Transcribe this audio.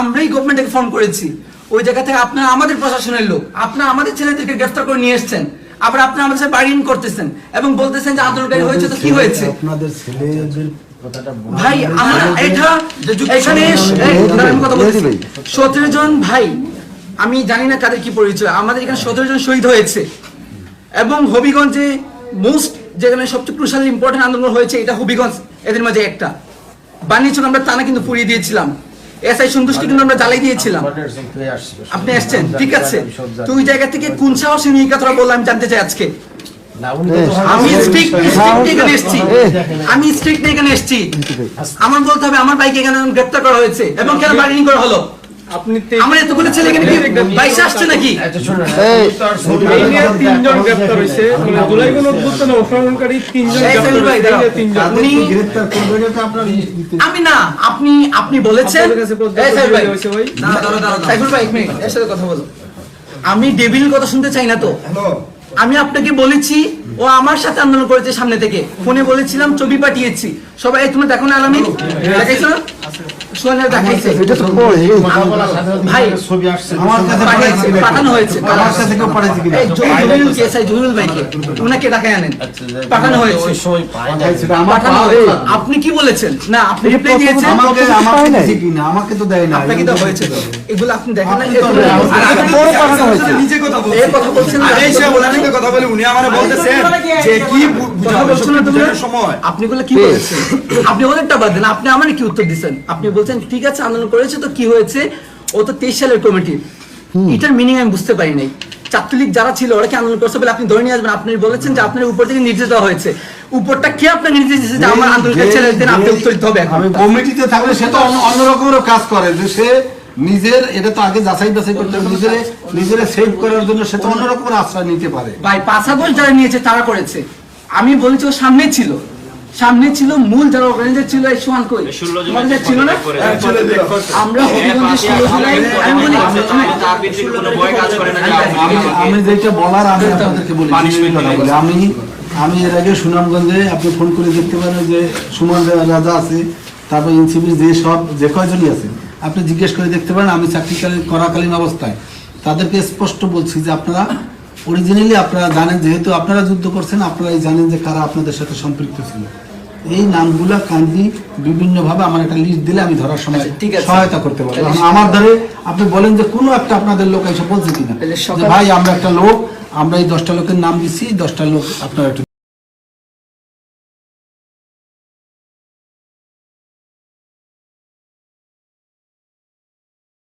আমরাই গভর্নমেন্টকে ফোন করেছি, ওই জায়গা থেকে আপনারা আমাদের প্রশাসনের লোক, আপনারা আমাদের ছেলেদেরকে গ্রেফতার করে নিয়ে এসেছেন, আবার আপনারা আমাদের সাথে বার্গেনিং করতেছেন এবং বলতেছেন যে আন্দোলনকারী হয়েছে তো কি হয়েছে? আপনাদের ছেলেদের ভাই আমরা এটা এখানে কথা বলছি 17 জন ভাই, আমি জানি না কাদের কি পরিচয়, আমাদের এখানে 17 জন শহীদ হয়েছে এবং হবিগঞ্জে মোস্ট যেখানে সবচেয়ে ক্রুশাল ইম্পর্টেন্ট আন্দোলন হয়েছে এটা হবিগঞ্জ, এদের মাঝে একটা। বাণিজ্য আমরা টানা কিন্তু পুড়িয়ে দিয়েছিলাম, এসআই সন্তুষ্টি কিন্তু আমরা জ্বালাই দিয়েছিলাম। আপনি আসছেন ঠিক আছে, তো ওই জায়গা থেকে কোন সাহসে নিয়ে কথা বললাম আমি জানতে চাই আজকে। আমি স্ট্রিক্ট এখানে এসেছি, আমার বলতে হবে আমার বাইকে এখানে গ্রেফতার করা হয়েছে এবং কেন বার্গেনিং করা হলো? আমার এতগুলো ছেলে এখানে কি বাইশে আসছে নাকি? তিনজন গ্রেফতার হয়েছে, জুলাই গণঅভ্যুত্থানে অংশগ্রহণকারী তিনজন। আমি না, আপনি বলেছেন এর সাথে কথা বলো, আমি ডেভিল কথা শুনতে চাই না তো। আমি আপনাকে বলেছি ও আমার সাথে আন্দোলন করেছে, সামনে থেকে ফোনে বলেছিলাম, ছবি পাঠিয়েছি সবাই। তুমি দেখো না আলামিন দেখাইছো না? সোনা দেখাইছে ভাই, আমার কাছে পাঠানো হয়েছে, আমার কাছে কেউ পাঠাইছে কিনা এই জহিরুল কেসাই জহিরুল ভাইকে উনাকে ঢাকায় আনেন, পাঠানো হয়েছে। আপনি কি বলেছেন? না আপনি রিপ্লাই দিয়েছেন, আমাকে দিয়েছে কিনা? আমাকে তো দেয় না, আপনাকে তো হয়েছে এগুলো আপনি দেখেন না, আর আগে বড় পাঠানো হয়েছে। নিজে কথা বলছেন, এই কথা বলছেন না, এই সে বলেন কথা বলে উনি আমারে বলতেছেন যে কি কথা বলছেন না তুমি সময় আপনি বলে কি বলেছেন? আপনি ওদেরটা বাদ দেন, আপনি আমারে কি উত্তর দিবেন? আপনি বলছেন ঠিক আছে আন্দোলন করেছে তো কি হয়েছে, ও তো 23 সালের কমিটি। এটার মিনিং আমি বুঝতে পারি নাই। ছাত্রলীগ যারা ছিল ওরা কি আন্দোলন করছে বলে আপনি ধরে নিয়ে আসবেন? আপনি বলেছেন যে আপনার উপর থেকে নির্দেশ দেওয়া হয়েছে, উপরটা কি আপনার নির্দেশ দিয়েছে যে আমার আন্দোলনকারী ছেলেদের আপনি উত্তর দিতে হবে? আমি কমিটিতে থাকলে সে তো অন্য রকমের কাজ করে, যে সে নিজের এটা তো আগে যাচাই বাছাই করতে হবে, নিজের সেভ করার জন্য সে তো অন্য রকমের আশ্রয় নিতে পারে। ভাই 5 আগস্ট যারা নিয়েছে তারা করেছে, আমি বলেছি ও সামনে ছিল, সামনে ছিল মূল যারা অর্গানাইজার ছিল এই সোয়ান কই আমাদের ছিল না? আমরা হবিগঞ্জে 16 জুলাই আমি বলি তার ভিতরে কোনো ভয় কাজ করে না। আমি যেটা বলার আমি আপনাদেরকে বলি, আমি এর আগে সুনামগঞ্জে আপনি ফোন করে দেখতে পারেন যে সুমন রাজা আছে, তারপর এনসিপির যে কয়জনই আছে আপনি জিজ্ঞেস করে দেখতে পারেন। আমি চাকরি করাকালীন অবস্থায় তাদেরকে স্পষ্ট বলছি যে আপনারা অরিজিনালি আপনারা জানেন, যেহেতু আপনারা যুদ্ধ করছেন আপনারাই জানেন যে কারা আপনাদের সাথে সম্পৃক্ত ছিল। এই নামগুলা কাইন্ডলি বিভিন্নভাবে আমার একটা লিস্ট দিলে আমি ধরার সময় সহায়তা করতে পারবো। আমার ধরে আপনি বলেন যে কোনো একটা আপনাদের লোক এসে বলছে কিনা ভাই আমরা একটা লোক, আমরা এই 10টা লোকের নাম দিচ্ছি, 10টা লোক আপনারা একটু